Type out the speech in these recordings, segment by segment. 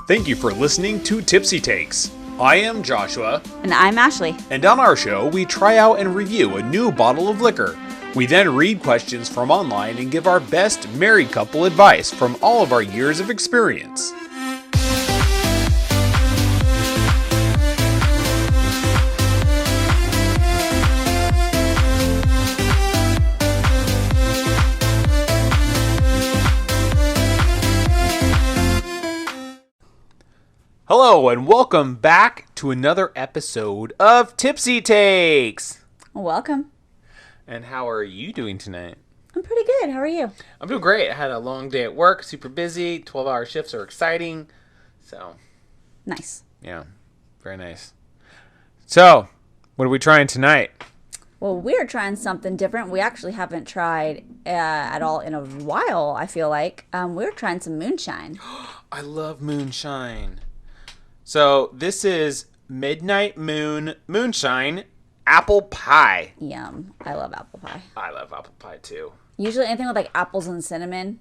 Thank you for listening to Tipsy Takes. I am Joshua. And I'm Ashley. And on our show, we try out and review a new bottle of liquor. We then read questions from online and give our best married couple advice from all of our years of experience. Hello and welcome back to another episode of Tipsy Takes. Welcome. And how are you doing tonight? I'm pretty good. How are you? I'm doing great. I had a long day at work, super busy. 12-hour shifts are exciting. So, nice. Yeah, very nice. So, what are we trying tonight? Well, we're trying something different. We actually haven't tried at all in a while, I feel like. We're trying some moonshine. I love moonshine. So, this is Midnight Moonshine Apple Pie. Yum. I love apple pie. I love apple pie too. Usually anything with like apples and cinnamon.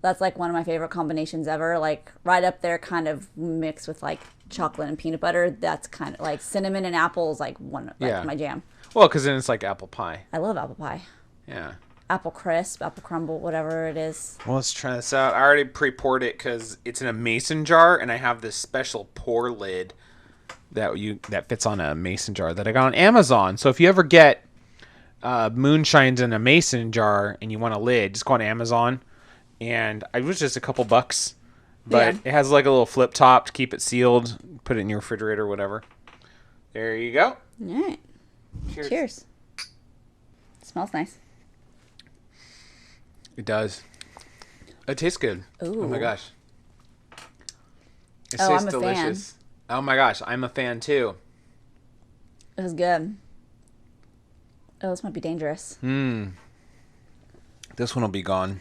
That's like one of my favorite combinations ever. Like right up there, kind of mixed with like chocolate and peanut butter. That's kind of like cinnamon and apples, like my jam. Well, because then it's like apple pie. I love apple pie. Yeah. Apple crisp, apple crumble, whatever it is. Well, let's try this out. I already pre-poured it because it's in a mason jar, and I have this special pour lid that fits on a mason jar that I got on Amazon. So if you ever get moonshines in a mason jar and you want a lid, just go on Amazon. And it was just a couple bucks, but It has like a little flip top to keep it sealed. Put it in your refrigerator or whatever. There you go. All right. Cheers. It smells nice. It does. It tastes good. Ooh. Oh my gosh. It I'm tastes a delicious. fan. Oh my gosh, I'm a fan too. It was good. Oh, this might be dangerous. This one will be gone.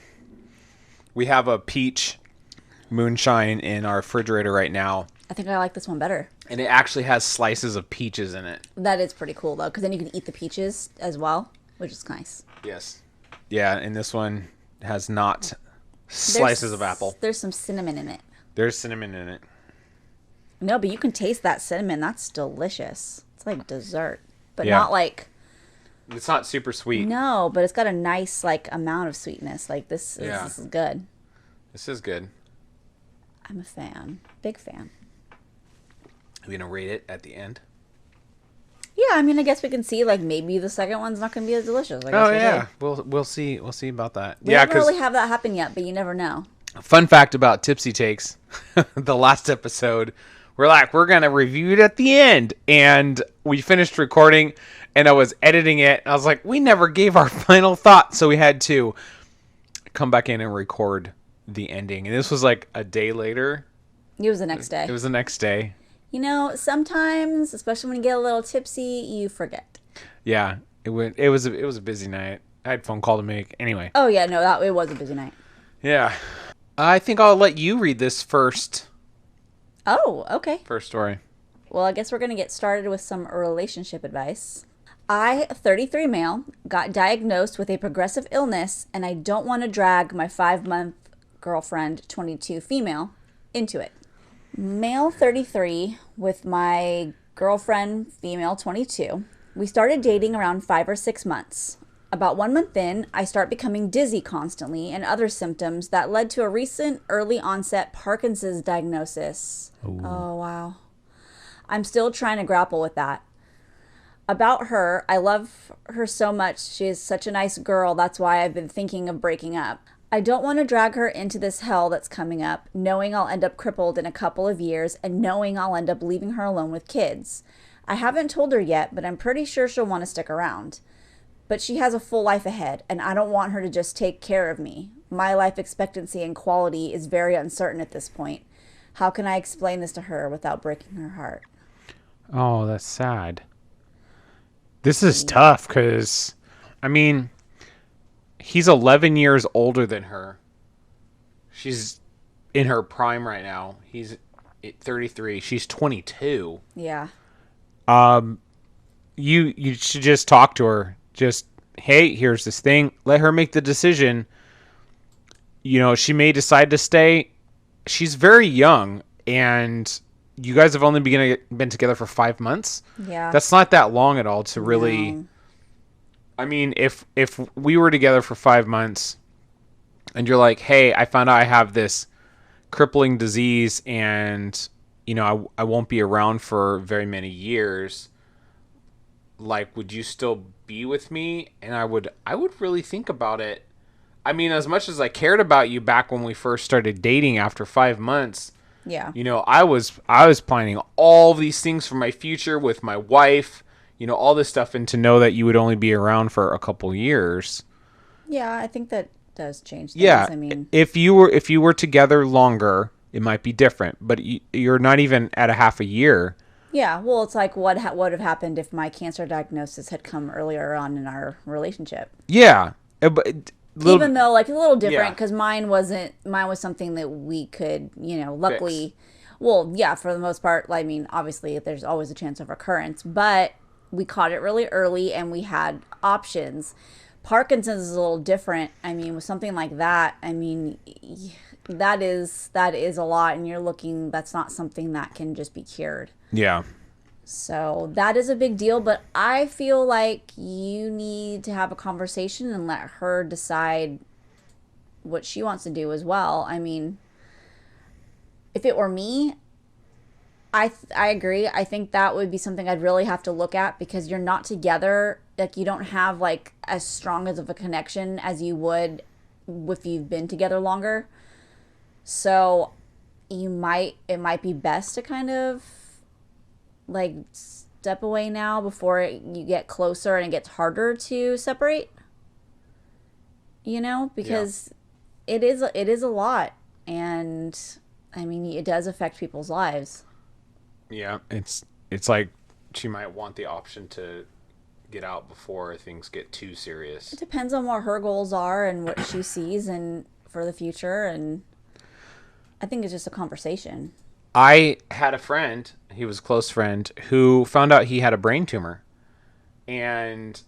We have a peach moonshine in our refrigerator right now. I think I like this one better. And it actually has slices of peaches in it. That is pretty cool, though, because then you can eat the peaches as well, which is nice. Yes. Yeah, and this one has not slices of apple. There's some cinnamon in it. There's cinnamon in it. No, but you can taste that cinnamon. That's delicious. It's like dessert, but not like... It's not super sweet. No, but it's got a nice like amount of sweetness. Like this is good. This is good. I'm a fan. Big fan. Are we going to rate it at the end? Yeah, I mean, I guess we can see like maybe the second one's not going to be as delicious. We'll see. We'll see about that. We haven't really have that happen yet, but you never know. Fun fact about Tipsy Takes, the last episode, we're going to review it at the end. And we finished recording and I was editing it. And I was like, we never gave our final thought. So we had to come back in and record the ending. And this was like a day later. It was the next day. It was the next day. You know, sometimes, especially when you get a little tipsy, you forget. Yeah, it was a busy night. I had a phone call to make. Anyway. Oh yeah, no, it was a busy night. Yeah. I think I'll let you read this first. Oh, okay. First story. Well, I guess we're going to get started with some relationship advice. I, 33 male, got diagnosed with a progressive illness, and I don't want to drag my 5-month girlfriend, 22 female, into it. Male 33 with my girlfriend, female 22. We started dating around 5 or 6 months. About 1 month in, I start becoming dizzy constantly and other symptoms that led to a recent early onset Parkinson's diagnosis. Ooh. Oh, wow. I'm still trying to grapple with that. About her, I love her so much. She is such a nice girl. That's why I've been thinking of breaking up. I don't want to drag her into this hell that's coming up, knowing I'll end up crippled in a couple of years and knowing I'll end up leaving her alone with kids. I haven't told her yet, but I'm pretty sure she'll want to stick around. But she has a full life ahead, and I don't want her to just take care of me. My life expectancy and quality is very uncertain at this point. How can I explain this to her without breaking her heart? Oh, that's sad. This is tough because, I mean, he's 11 years older than her. She's in her prime right now. He's 33. She's 22. Yeah. You should just talk to her. Just, hey, here's this thing. Let her make the decision. You know, she may decide to stay. She's very young. and you guys have only been together for 5 months. Yeah. That's not that long at all to really. No. I mean, if we were together for 5 months, and you're like, hey, I found out I have this crippling disease, and I won't be around for very many years. Like, would you still be with me? And I would really think about it. I mean, as much as I cared about you back when we first started dating after 5 months, Yeah. I was planning all these things for my future with my wife, all this stuff, and to know that you would only be around for a couple years. Yeah, I think that does change things. Yeah, I mean, if you were together longer, it might be different. But you're not even at a half a year. yeah. Well, it's like what would have happened if my cancer diagnosis had come earlier on in our relationship. Yeah, but Even though like a little different Yeah. because mine was something that we could, luckily, Fix. well, yeah, for the most part. I mean, obviously, there's always a chance of recurrence, but we caught it really early and we had options. Parkinson's is a little different. I mean, with something like that, I mean, that is a lot, and you're looking. That's not something that can just be cured. Yeah. So that is a big deal, but I feel like you need to have a conversation and let her decide what she wants to do as well. I mean, if it were me, I agree. I think that would be something I'd really have to look at because you're not together. Like you don't have like as strong as of a connection as you would if you've been together longer. So it might be best to kind of like step away now before you get closer and it gets harder to separate, because it is a lot, and I mean it does affect people's lives. Yeah, it's like she might want the option to get out before things get too serious. It depends on what her goals are and what she sees and for the future, and I think it's just a conversation. I had a friend, he was a close friend, who found out he had a brain tumor. And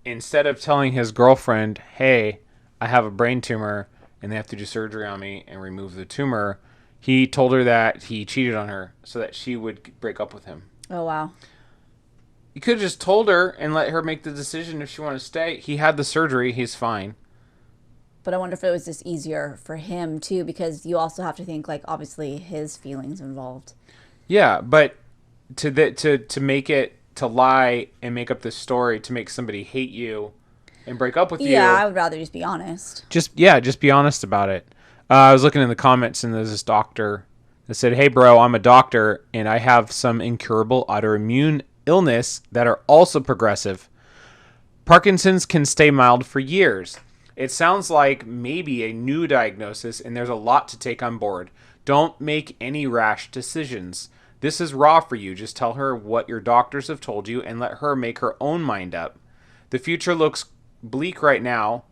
instead of telling his girlfriend, hey, I have a brain tumor and they have to do surgery on me and remove the tumor, he told her that he cheated on her so that she would break up with him. Oh wow. You could have just told her and let her make the decision if she wanted to stay. He had the surgery, he's fine. But I wonder if it was just easier for him too, because you also have to think like obviously his feelings involved. Yeah, but to make it, to lie and make up this story to make somebody hate you and break up with you. Yeah, I would rather just be honest. Just be honest about it. I was looking in the comments and there's this doctor that said, "Hey bro, I'm a doctor and I have some incurable autoimmune illness that are also progressive. Parkinson's can stay mild for years. It sounds like maybe a new diagnosis and there's a lot to take on board. Don't make any rash decisions. This is raw for you. Just tell her what your doctors have told you and let her make her own mind up. The future looks bleak right now,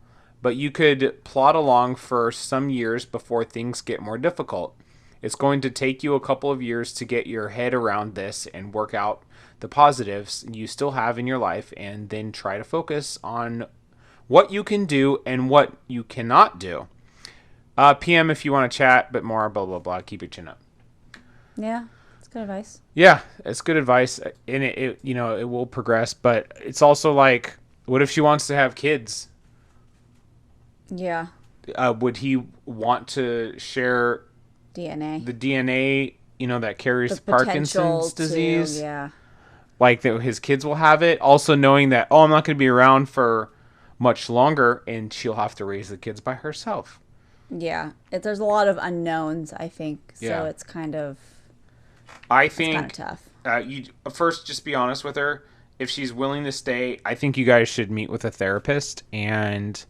but you could plod along for some years before things get more difficult. It's going to take you a couple of years to get your head around this and work out the positives you still have in your life, and then try to focus on what you can do and what you cannot do. PM if you want to chat, but more blah, blah, blah. Keep your chin up." Yeah, it's good advice. Yeah, it's good advice. And it will progress, but it's also like, what if she wants to have kids? Yeah. Would he want to share DNA. the DNA, that carries The potential Parkinson's disease? Yeah. Like that his kids will have it. Also knowing that, I'm not going to be around for much longer and she'll have to raise the kids by herself. Yeah. There's a lot of unknowns, I think. So Yeah. it's kind of It's tough. You first just be honest with her. If she's willing to stay, I think you guys should meet with a therapist and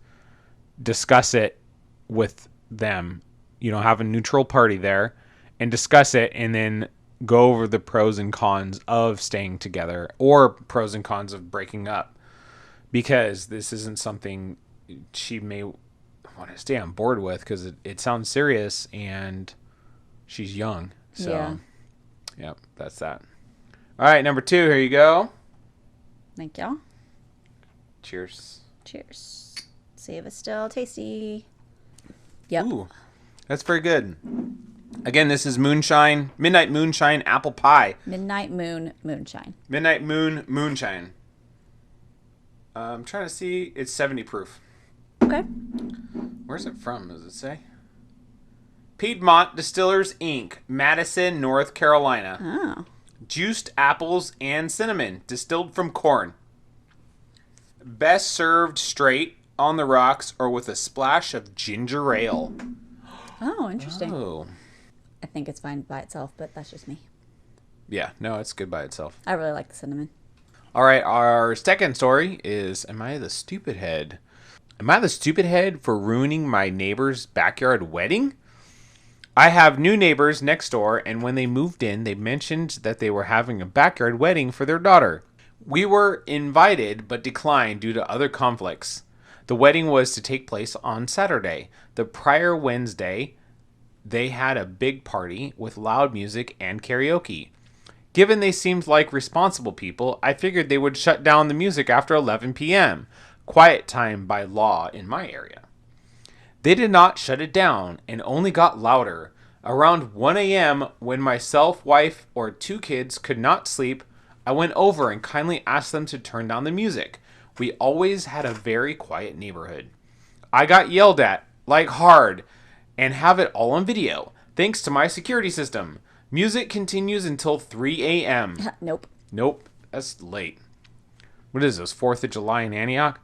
discuss it with them. Have a neutral party there and discuss it, and then go over the pros and cons of staying together or pros and cons of breaking up, because this isn't something she may want to stay on board with, because it sounds serious and she's young. So, Yeah. Yep, that's that. All right, number 2, here you go. Thank y'all. Cheers. Cheers. See if it's still tasty. Yep. Ooh, that's very good. Again, this is Moonshine, Midnight Moonshine Apple Pie. Midnight Moon Moonshine. Midnight Moon Moonshine. I'm trying to see. It's 70 proof. Okay. Where's it from? Does it say? Piedmont Distillers Inc., Madison, North Carolina. Oh. Juiced apples and cinnamon, distilled from corn. Best served straight, on the rocks, or with a splash of ginger ale. Oh, interesting. Oh. I think it's fine by itself, but that's just me. Yeah, no, it's good by itself. I really like the cinnamon. All right, our second story is, am I the stupid head? Am I the stupid head for ruining my neighbor's backyard wedding? I have new neighbors next door, and when they moved in, they mentioned that they were having a backyard wedding for their daughter. We were invited, but declined due to other conflicts. The wedding was to take place on Saturday. The prior Wednesday, they had a big party with loud music and karaoke. Given they seemed like responsible people, I figured they would shut down the music after 11 p.m., quiet time by law in my area. They did not shut it down and only got louder. Around 1 a.m., when myself, wife, or 2 kids could not sleep, I went over and kindly asked them to turn down the music. We always had a very quiet neighborhood. I got yelled at, like hard, and have it all on video, thanks to my security system. Music continues until 3 a.m. Nope. Nope, that's late. What is this, 4th of July in Antioch?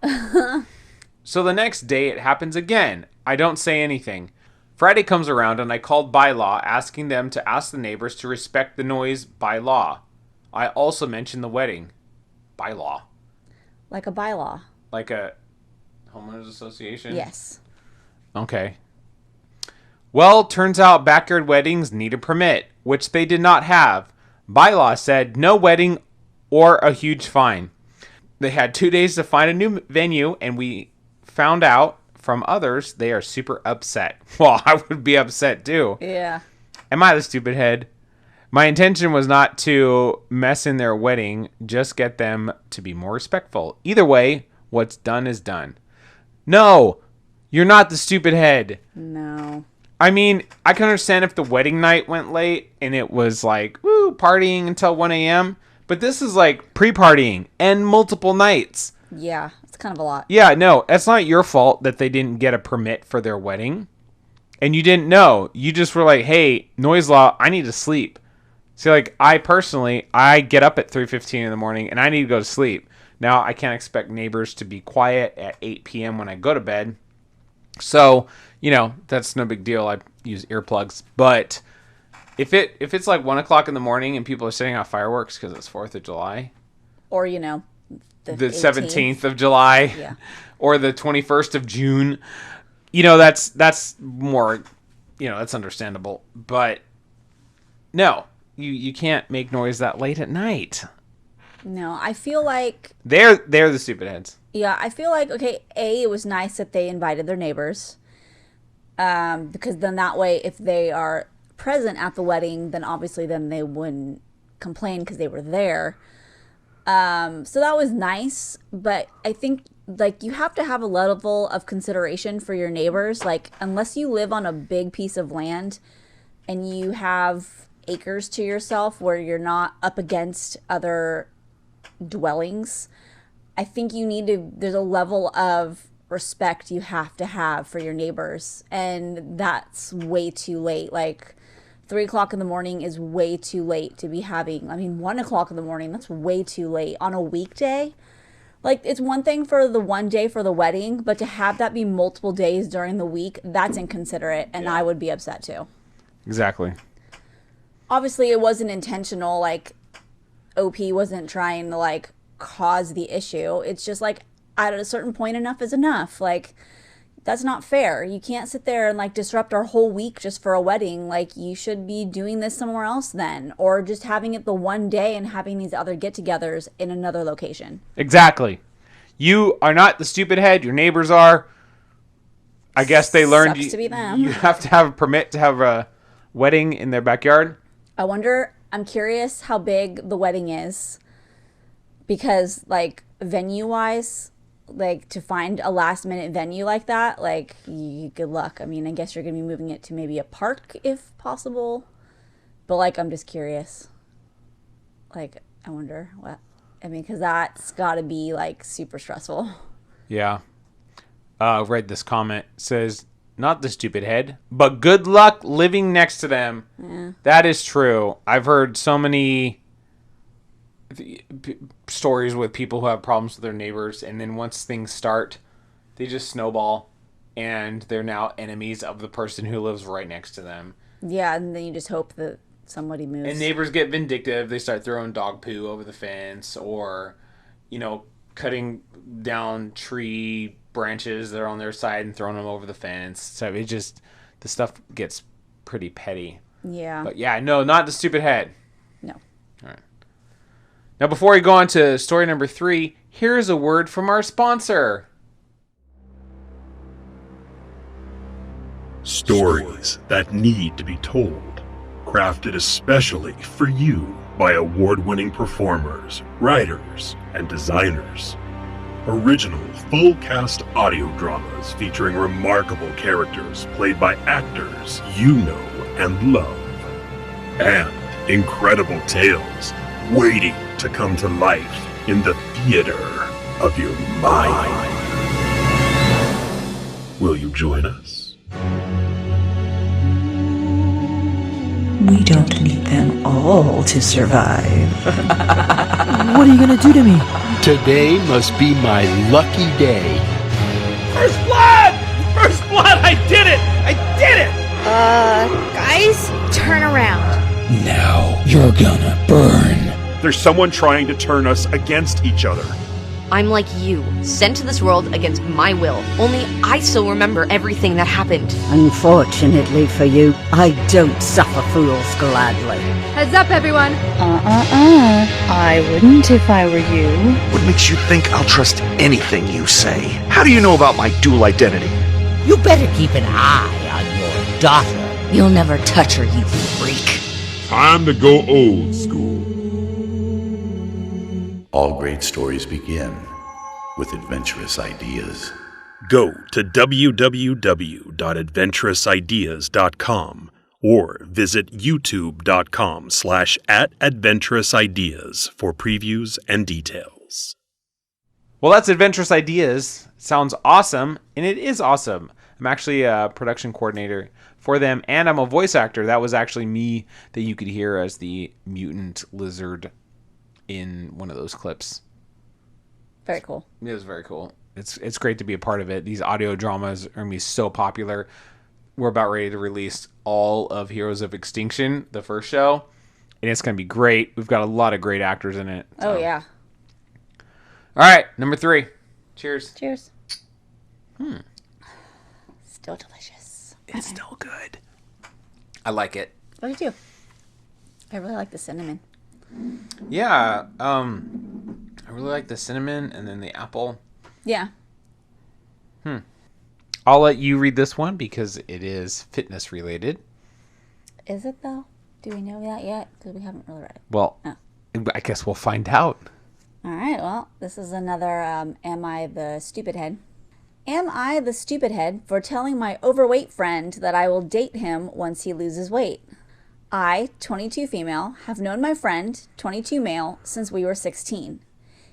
So the next day it happens again. I don't say anything. Friday comes around and I called by law asking them to ask the neighbors to respect the noise by law. I also mentioned the wedding. By law. Like a bylaw. Like a homeowners association? Yes. Okay. Well, turns out backyard weddings need a permit, which they did not have. Bylaw said no wedding or a huge fine. They had 2 days to find a new venue, and we found out from others they are super upset. Well, I would be upset too. Yeah. Am I the stupid head? My intention was not to mess in their wedding, just get them to be more respectful. Either way, what's done is done. No, you're not the stupid head. No. I mean, I can understand if the wedding night went late and it was like, woo, partying until 1 a.m. But this is like pre-partying and multiple nights. Yeah, it's kind of a lot. Yeah, no, it's not your fault that they didn't get a permit for their wedding. And you didn't know. You just were like, hey, noise law, I need to sleep. See, like, I get up at 3:15 in the morning and I need to go to sleep. Now, I can't expect neighbors to be quiet at 8 p.m. when I go to bed. So, that's no big deal. I use earplugs. But if it's like 1 o'clock in the morning and people are setting off fireworks because it's 4th of July. Or, the 17th of July. Yeah. Or the 21st of June. That's more, that's understandable. But no, you can't make noise that late at night. No, I feel like... They're the stupid heads. Yeah, I feel like, okay, it was nice that they invited their neighbors. Because then that way, if they are present at the wedding, then obviously then they wouldn't complain because they were there. So that was nice, but I think like you have to have a level of consideration for your neighbors. Like, unless you live on a big piece of land and you have acres to yourself where you're not up against other dwellings, I think there's a level of respect you have to have for your neighbors, and that's way too late. Like, 3 o'clock in the morning is way too late to be having, 1 o'clock in the morning, that's way too late on a weekday. Like, it's one thing for the one day for the wedding, but to have that be multiple days during the week, that's inconsiderate, and I would be upset too. Exactly. Obviously, it wasn't intentional. Like, OP wasn't trying to, like, cause the issue. It's just, like, at a certain point, enough is enough. Like, that's not fair. You can't sit there and, like, disrupt our whole week just for a wedding. Like, you should be doing this somewhere else then. Or just having it the one day and having these other get-togethers in another location. Exactly. You are not the stupid head. Your neighbors are. I guess they learned Sucks to be them. You have to have a permit to have a wedding in their backyard. I'm curious how big the wedding is. Because, like, venue-wise, like to find a last minute venue like that, like good luck. I mean, I guess you're gonna be moving it to maybe a park if possible, but like I'm just curious, like I wonder what, I mean, because that's gotta be like super stressful. Yeah. Read this comment. It says, not the stupid head, but good luck living next to them. Yeah. That is true. I've heard so many stories with people who have problems with their neighbors, and then once things start, they just snowball, and they're now enemies of the person who lives right next to them. Yeah, and then you just hope that somebody moves. And neighbors get vindictive. They start throwing dog poo over the fence, or, cutting down tree branches that are on their side and throwing them over the fence. So the stuff gets pretty petty. Yeah. But yeah, no, not the stupid head. No. All right. Now, before we go on to story number 3, here's a word from our sponsor. Stories that need to be told. Crafted especially for you by award-winning performers, writers, and designers. Original full-cast audio dramas featuring remarkable characters played by actors you know and love. And incredible tales waiting to come to life in the theater of your mind. Will you join us? We don't need them all to survive. What are you gonna do to me? Today must be my lucky day. First blood! First blood! I did it! I did it! Guys, turn around. Now you're gonna burn. There's someone trying to turn us against each other. I'm like you, sent to this world against my will. Only I still remember everything that happened. Unfortunately for you, I don't suffer fools gladly. Heads up, everyone. I wouldn't if I were you. What makes you think I'll trust anything you say? How do you know about my dual identity? You better keep an eye on your daughter. You'll never touch her, you freak. Time to go old school. All great stories begin with adventurous ideas. Go to www.adventurousIdeas.com or visit youtube.com/@adventurousIdeas for previews and details. Well, that's Adventurous Ideas. Sounds awesome, and it is awesome. I'm actually a production coordinator for them, and I'm a voice actor. That was actually me that you could hear as the mutant lizard in one of those clips. Very cool. It was very cool. It's great to be a part of it. These audio dramas are going to be so popular. We're about ready to release all of Heroes of Extinction, the first show, and it's going to be great. We've got a lot of great actors in it. So. Oh, yeah. All right, number 3. Cheers. Cheers. Still delicious. It's still good. I like it. I do too. I really like the cinnamon. Yeah, I really like the cinnamon and then the apple. Yeah. I'll let you read this one because it is fitness related. Is it though? Do we know that yet? Because we haven't really read it. Well, I guess we'll find out. All right. Well, this is another Am I the Stupid Head? Am I the stupid head for telling my overweight friend that I will date him once he loses weight? I, 22 female, have known my friend, 22 male, since we were 16.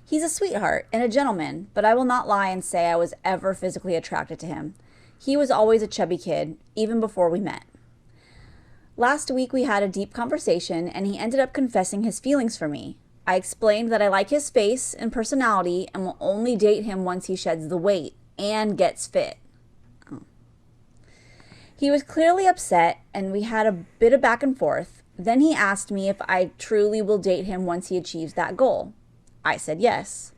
He's a sweetheart and a gentleman, but I will not lie and say I was ever physically attracted to him. He was always a chubby kid, even before we met. Last week we had a deep conversation and he ended up confessing his feelings for me. I explained that I like his face and personality and will only date him once he sheds the weight and gets fit. He was clearly upset and we had a bit of back and forth. Then he asked me if I truly will date him once he achieves that goal. I said yes.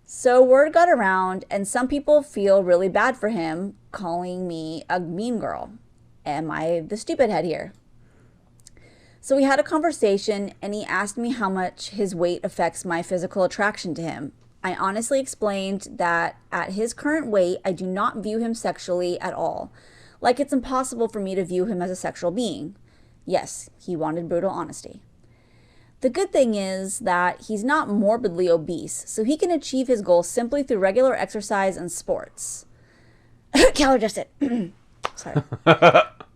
So word got around and some people feel really bad for him, calling me a mean girl. Am I the stupid head here? So we had a conversation and he asked me how much his weight affects my physical attraction to him. I honestly explained that at his current weight, I do not view him sexually at all. Like it's impossible for me to view him as a sexual being. Yes, he wanted brutal honesty. The good thing is that he's not morbidly obese, so he can achieve his goals simply through regular exercise and sports. Calorie deficit. Sorry.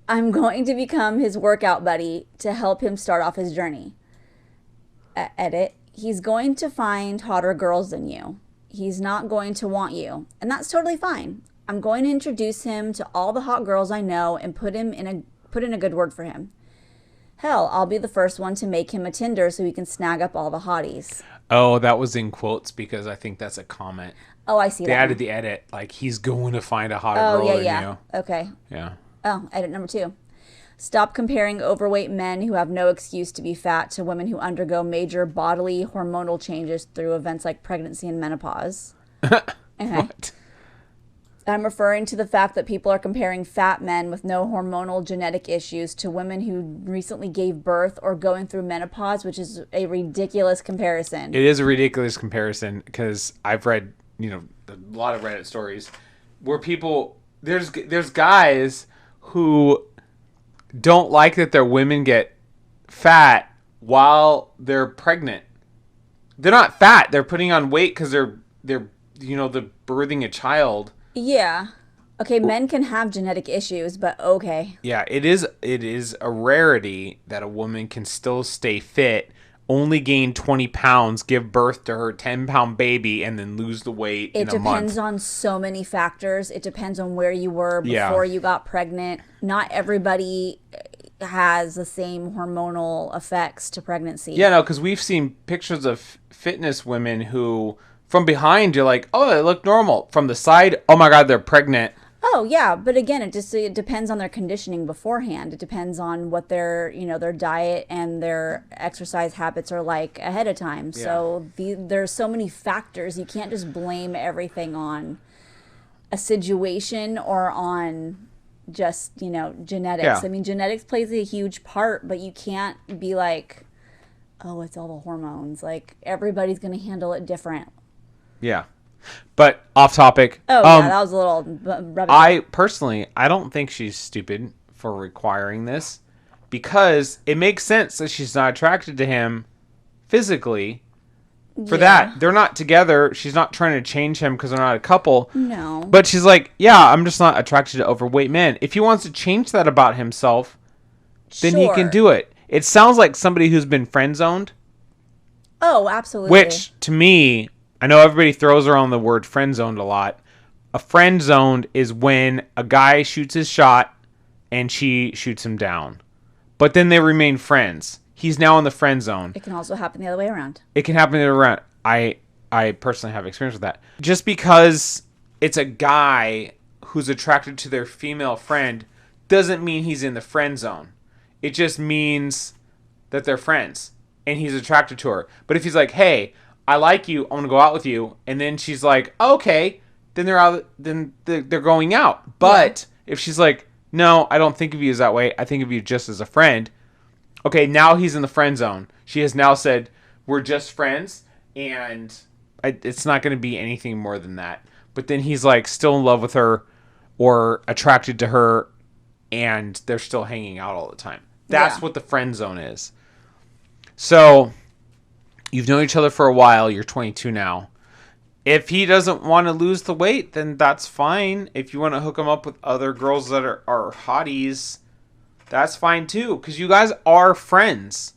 I'm going to become his workout buddy to help him start off his journey. Edit. He's going to find hotter girls than you. He's not going to want you, and that's totally fine. I'm going to introduce him to all the hot girls I know and put in a good word for him. Hell, I'll be the first one to make him a Tinder so he can snag up all the hotties. Oh, that was in quotes because I think that's a comment. Oh, I see that. They added the edit, like he's going to find a hotter girl than you. Okay. Yeah. Oh, edit number 2. Stop comparing overweight men who have no excuse to be fat to women who undergo major bodily hormonal changes through events like pregnancy and menopause. Okay. What? I'm referring to the fact that people are comparing fat men with no hormonal genetic issues to women who recently gave birth or going through menopause, which is a ridiculous comparison. It is a ridiculous comparison because I've read, a lot of Reddit stories where people, there's guys who don't like that their women get fat while they're pregnant. They're not fat. They're putting on weight because they're birthing a child. Yeah. Okay, men can have genetic issues, but okay. Yeah, it is a rarity that a woman can still stay fit, only gain 20 pounds, give birth to her 10-pound baby, and then lose the weight in a month. It depends on so many factors. It depends on where you were before you got pregnant. Not everybody has the same hormonal effects to pregnancy. Yeah, no, because we've seen pictures of fitness women who, from behind, you're like, oh, they look normal. From the side, oh my God, they're pregnant. Oh, yeah. But again, it depends on their conditioning beforehand. It depends on what their diet and their exercise habits are like ahead of time. Yeah. So there's so many factors. You can't just blame everything on a situation or on just, genetics. Yeah. I mean, genetics plays a huge part, but you can't be like, oh, it's all the hormones. Like, everybody's going to handle it different. Yeah. But off topic. Oh, yeah, that was a little rubbish. I don't think she's stupid for requiring this because it makes sense that she's not attracted to him physically. For that, they're not together. She's not trying to change him because they're not a couple. No. But she's like, yeah, I'm just not attracted to overweight men. If he wants to change that about himself, then he can do it. It sounds like somebody who's been friend zoned. Oh, absolutely. Which, to me, I know everybody throws around the word friend zoned a lot. A friend zoned is when a guy shoots his shot and she shoots him down. But then they remain friends. He's now in the friend zone. It can also happen the other way around. It can happen the other way around. I personally have experience with that. Just because it's a guy who's attracted to their female friend doesn't mean he's in the friend zone. It just means that they're friends and he's attracted to her. But if he's like, hey, I like you, I want to go out with you, and then she's like, okay, then they're going out. But if she's like, no, I don't think of you as that way, I think of you just as a friend. Okay, now he's in the friend zone. She has now said, we're just friends, and it's not going to be anything more than that. But then he's like still in love with her or attracted to her, and they're still hanging out all the time. That's what the friend zone is. So you've known each other for a while. You're 22 now. If he doesn't want to lose the weight, then that's fine. If you want to hook him up with other girls that are hotties, that's fine too. Because you guys are friends.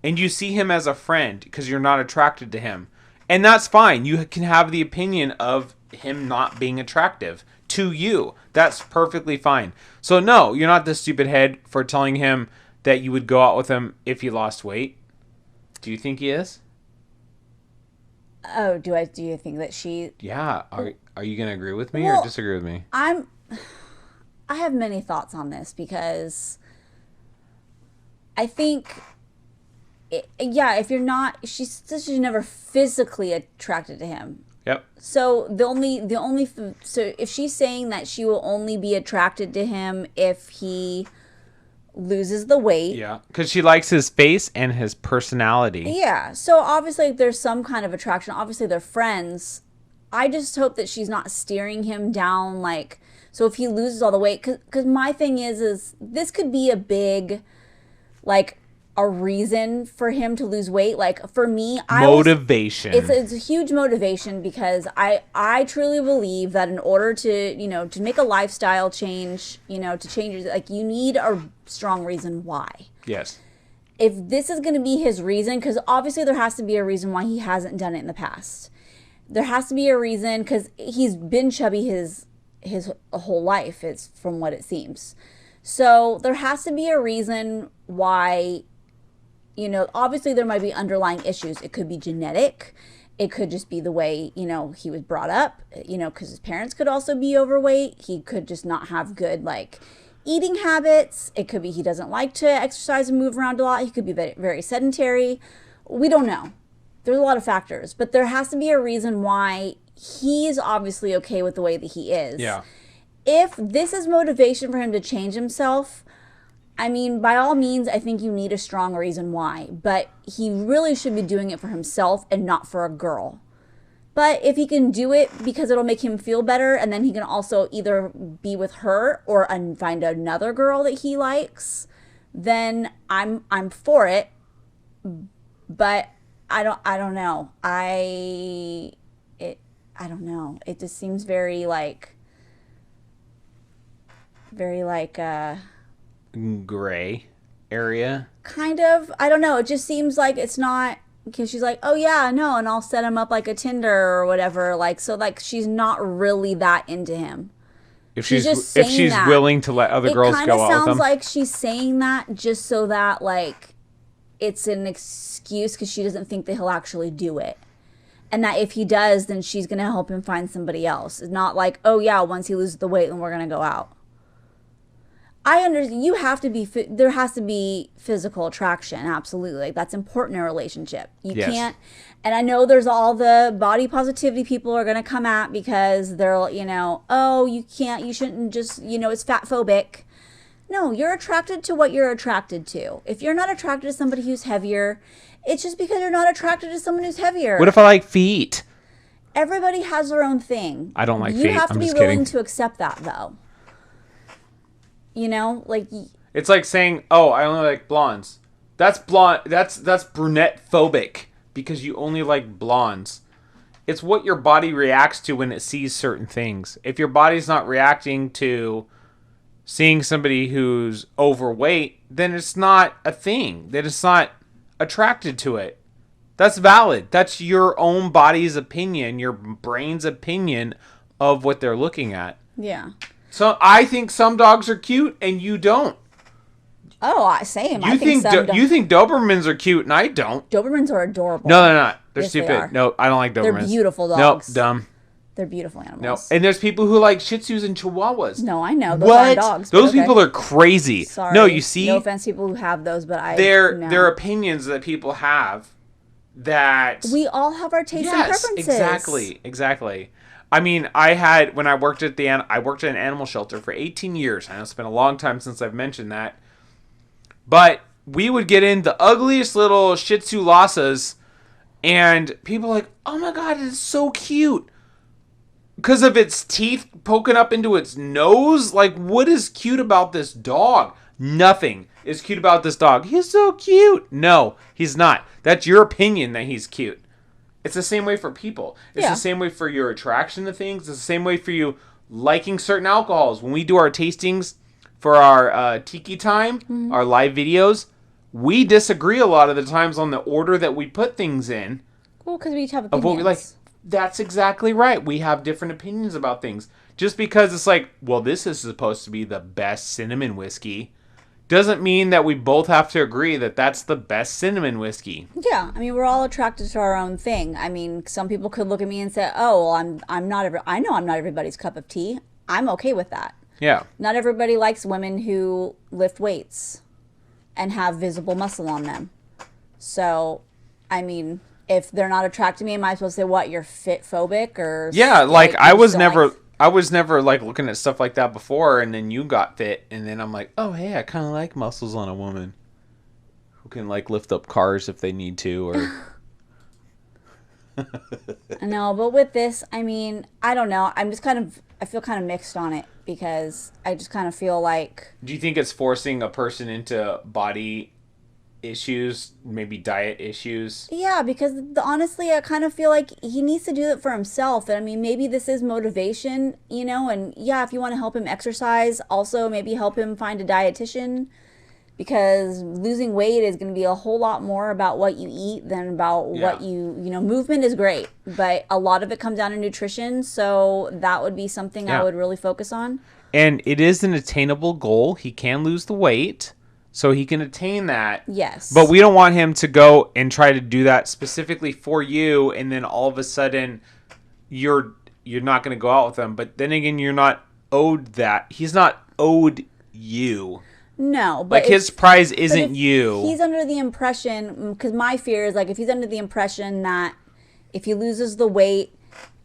And you see him as a friend because you're not attracted to him. And that's fine. You can have the opinion of him not being attractive to you. That's perfectly fine. So no, you're not the stupid head for telling him that you would go out with him if he lost weight. Do you think he is? Oh, do you think that she... Yeah. Are you going to agree with me or disagree with me? I have many thoughts on this because I think... if you're not... She says she's never physically attracted to him. Yep. So so if she's saying that she will only be attracted to him if he loses the weight. Yeah, because she likes his face and his personality. Yeah, so obviously there's some kind of attraction. Obviously they're friends. I just hope that she's not steering him down like, so if he loses all the weight, because my thing is this could be a big, like, a reason for him to lose weight. Like for me, motivation. It's a huge motivation because I truly believe that in order to, you know, to make a lifestyle change, you know, to change, like you need a strong reason why. Yes. If this is going to be his reason, because obviously there has to be a reason why he hasn't done it in the past. There has to be a reason because he's been chubby his whole life, is from what it seems. So there has to be a reason why. You know, obviously there might be underlying issues. It could be genetic. It could just be the way, you know, he was brought up, you know, because his parents could also be overweight. He could just not have good, like, eating habits. It could be he doesn't like to exercise and move around a lot. He could be very, very sedentary. We don't know. There's a lot of factors. But there has to be a reason why he's obviously okay with the way that he is. Yeah. If this is motivation for him to change himself, I mean, by all means, I think you need a strong reason why, but he really should be doing it for himself and not for a girl. But if he can do it because it'll make him feel better, and then he can also either be with her or find another girl that he likes, then I'm for it. But I don't know. I don't know. It just seems very like gray area. Kind of. I don't know. It just seems like it's not, because she's like, oh yeah, no, and I'll set him up like a Tinder or whatever. Like, so like she's not really that into him. If she's willing to let other girls go out with him. It kind of sounds like she's saying that just so that like it's an excuse because she doesn't think that he'll actually do it. And that if he does, then she's going to help him find somebody else. It's not like, oh yeah, once he loses the weight, then we're going to go out. I understand you have to be, there has to be physical attraction. Absolutely. Like that's important in a relationship. You can't, and I know there's all the body positivity people are going to come at because they're, you know, oh, you shouldn't just, you know, it's fat phobic. No, you're attracted to what you're attracted to. If you're not attracted to somebody who's heavier, it's just because you're not attracted to someone who's heavier. What if I like feet? Everybody has their own thing. I don't like feet. You have to be willing to accept that though. You know, like it's like saying, "Oh, I only like blondes." That's blonde. That's brunette phobic because you only like blondes. It's what your body reacts to when it sees certain things. If your body's not reacting to seeing somebody who's overweight, then it's not a thing. Then it's not attracted to it. That's valid. That's your own body's opinion, your brain's opinion of what they're looking at. Yeah. So I think some dogs are cute and you don't. Oh, same. You think Dobermans are cute and I don't. Dobermans are adorable. No, they're not. They're stupid. No, I don't like Dobermans. They're beautiful dogs. Nope, dumb. They're beautiful animals. No, and there's people who like Shih Tzus and Chihuahuas. No, I know. Those aren't dogs. Those people are crazy. Sorry. No, you see? No offense to people who have those, but they're opinions that people have that... We all have our tastes and preferences. Exactly. I mean, when I worked at an animal shelter for 18 years. I know it's been a long time since I've mentioned that. But we would get in the ugliest little Shih Tzu Lhasas, and people are like, oh my God, it's so cute. Because of its teeth poking up into its nose? Like, what is cute about this dog? Nothing is cute about this dog. He's so cute. No, he's not. That's your opinion that he's cute. It's the same way for people. It's the same way for your attraction to things. It's the same way for you liking certain alcohols. When we do our tastings for our Tiki Time, our live videos, we disagree a lot of the times on the order that we put things in. Well, because we each have opinions. Of what we like. That's exactly right. We have different opinions about things. Just because it's like, well, this is supposed to be the best cinnamon whiskey, doesn't mean that we both have to agree that that's the best cinnamon whiskey. Yeah, I mean, we're all attracted to our own thing. I mean, some people could look at me and say, "Oh, well, I'm not everybody's cup of tea." I'm okay with that. Yeah. Not everybody likes women who lift weights and have visible muscle on them. So, I mean, if they're not attracted to me, am I supposed to say, what, you're fit phobic? Or yeah, like I was never like looking at stuff like that before, and then you got fit, and then I'm like, oh hey, I kind of like muscles on a woman who can like lift up cars if they need to, or I know, but with this, I mean, I don't know. I feel kind of mixed on it because I just kind of feel like. Do you think it's forcing a person into body issues, maybe diet issues. Yeah, because honestly, I kind of feel like he needs to do it for himself. And I mean, maybe this is motivation, and yeah, if you want to help him exercise, also maybe help him find a dietitian, because losing weight is going to be a whole lot more about what you eat than about what movement is great, but a lot of it comes down to nutrition. So that would be something I would really focus on. And it is an attainable goal. He can lose the weight. So he can attain that. Yes. But we don't want him to go and try to do that specifically for you, and then all of a sudden you're not going to go out with him. But then again, you're not owed that. He's not owed you. No, but like his prize isn't you. He's under the impression, because my fear is like if he's under the impression that if he loses the weight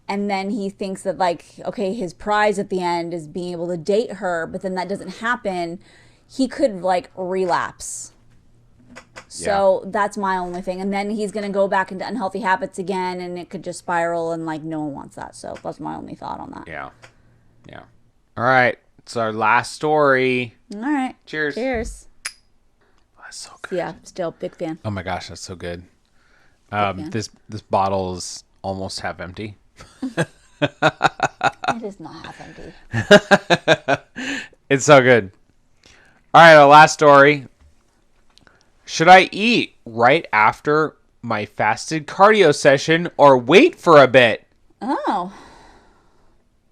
and then he thinks that like, okay, his prize at the end is being able to date her, but then that doesn't happen, he could like relapse. So that's my only thing. And then he's going to go back into unhealthy habits again, and it could just spiral, and like no one wants that. So that's my only thought on that. Yeah. Yeah. All right. It's our last story. All right. Cheers. Cheers. Oh, that's so good. Yeah, still big fan. Oh my gosh, that's so good. This bottle is almost half empty. It is not half empty. It's so good. All right, our last story. Should I eat right after my fasted cardio session or wait for a bit? Oh.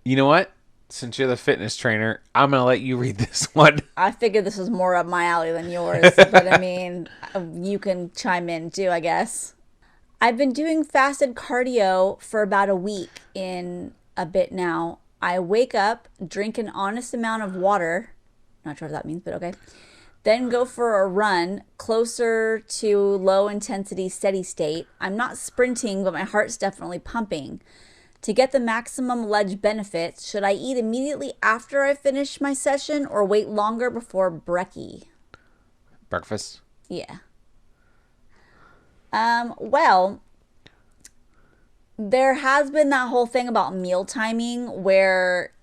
You know what? Since you're the fitness trainer, I'm going to let you read this one. I figured this was more up my alley than yours, but I mean, you can chime in too, I guess. I've been doing fasted cardio for about a week in a bit now. I wake up, drink an honest amount of water. Not sure what that means, but okay. Then go for a run closer to low intensity steady state. I'm not sprinting, but my heart's definitely pumping. To get the maximum ledge benefits, should I eat immediately after I finish my session or wait longer before brekkie? Breakfast? Yeah. Well, there has been that whole thing about meal timing where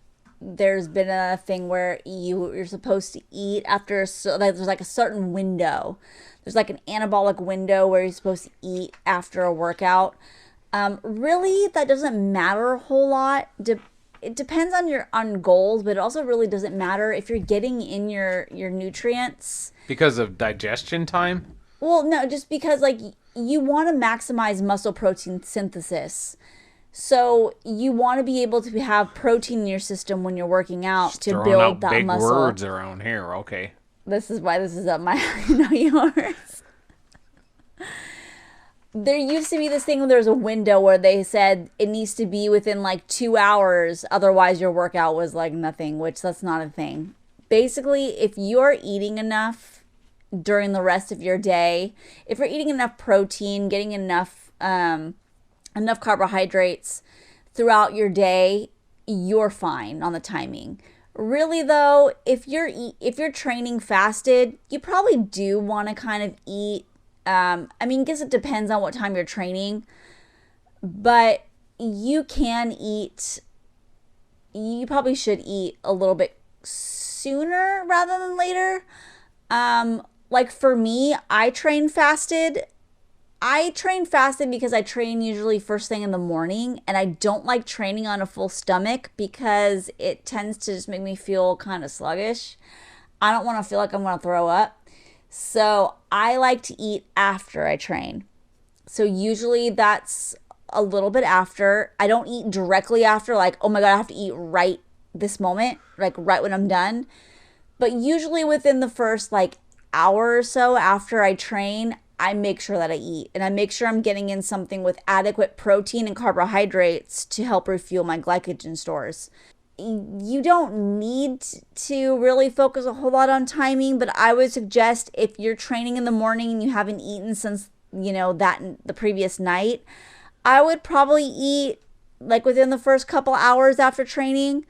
there's been a thing where you're supposed to eat after, so there's like a certain window. There's like an anabolic window where you're supposed to eat after a workout. Really, that doesn't matter a whole lot. It depends on goals, but it also really doesn't matter if you're getting in your nutrients. Because of digestion time? Well, no, just because like you want to maximize muscle protein synthesis. So you want to be able to have protein in your system when you're working out to build out that big muscle. Words around here, okay. This is why this is up my not yours. There used to be this thing when there was a window where they said it needs to be within like 2 hours, otherwise your workout was like nothing, which that's not a thing. Basically, if you're eating enough during the rest of your day, if you're eating enough protein, getting enough carbohydrates throughout your day, you're fine on the timing. Really though, if you're training fasted, you probably do want to kind of eat. I mean, I guess it depends on what time you're training, but you probably should eat a little bit sooner rather than later. Like for me, I train fasted because I train usually first thing in the morning, and I don't like training on a full stomach because it tends to just make me feel kind of sluggish. I don't want to feel like I'm going to throw up. So I like to eat after I train. So usually that's a little bit after. I don't eat directly after, like, oh my God, I have to eat right this moment, like right when I'm done. But usually within the first like hour or so after I train, I make sure that I eat. And I make sure I'm getting in something with adequate protein and carbohydrates to help refuel my glycogen stores. You don't need to really focus a whole lot on timing, but I would suggest if you're training in the morning and you haven't eaten since, the previous night, I would probably eat like within the first couple hours after training.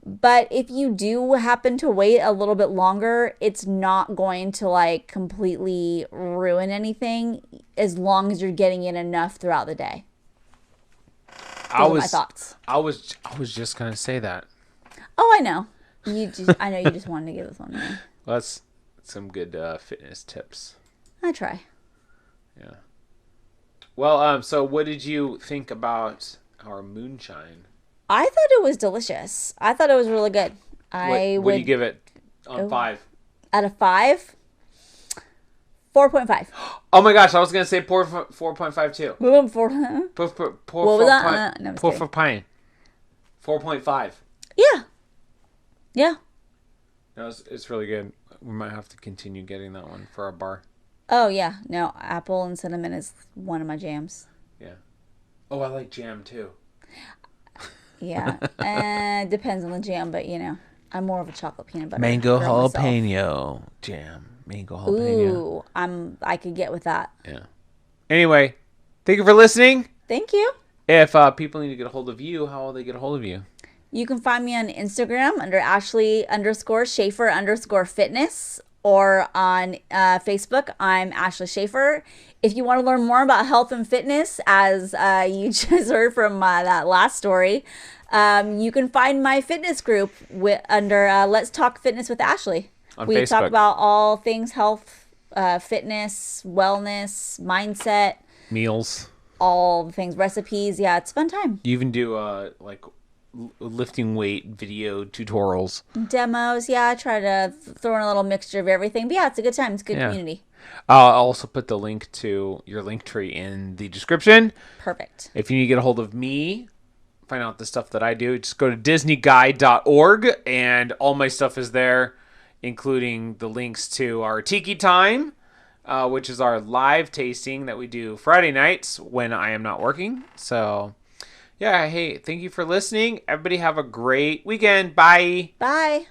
But if you do happen to wait a little bit longer, it's not going to like completely ruin anything as long as you're getting in enough throughout the day. Those are my thoughts. I was just gonna say that. Oh, I know. I know you just wanted to give this one to me. Well, that's some good fitness tips. I try. Yeah. Well, so what did you think about our moonshine? I thought it was delicious. I thought it was really good. What do you give it on 5? Out of 5? 4.5. Oh my gosh, I was gonna say 4.5 too. What was that? No, Pour for pine. 4.5. Yeah. Yeah. No, it's really good. We might have to continue getting that one for our bar. Oh yeah. No, apple and cinnamon is one of my jams. Yeah. Oh, I like jam too. Yeah. Depends on the jam, but you know, I'm more of a chocolate peanut butter. Mango girl jalapeno myself. jam. Mango jalapeno. Ooh, I could get with that. Yeah. Anyway, thank you for listening. Thank you. If people need to get a hold of you, how will they get a hold of you? You can find me on Instagram under Ashley_Shaffer_fitness, or on Facebook, I'm Ashley Shaffer. If you want to learn more about health and fitness, as you just heard from that last story, you can find my fitness group under Let's Talk Fitness with Ashley. We Facebook. talk about all things health, fitness, wellness, mindset, Meals. all the things, recipes. Yeah, it's a fun time. You even do like lifting weight video tutorials. Demos. Yeah, I try to throw in a little mixture of everything. But yeah, it's a good time. It's a good community. I'll also put the link to your link tree in the description. Perfect. If you need to get a hold of me, find out the stuff that I do, just go to disneyguy.org and all my stuff is there, including the links to our Tiki Time, which is our live tasting that we do Friday nights when I am not working. So, yeah, hey, thank you for listening. Everybody have a great weekend. Bye. Bye.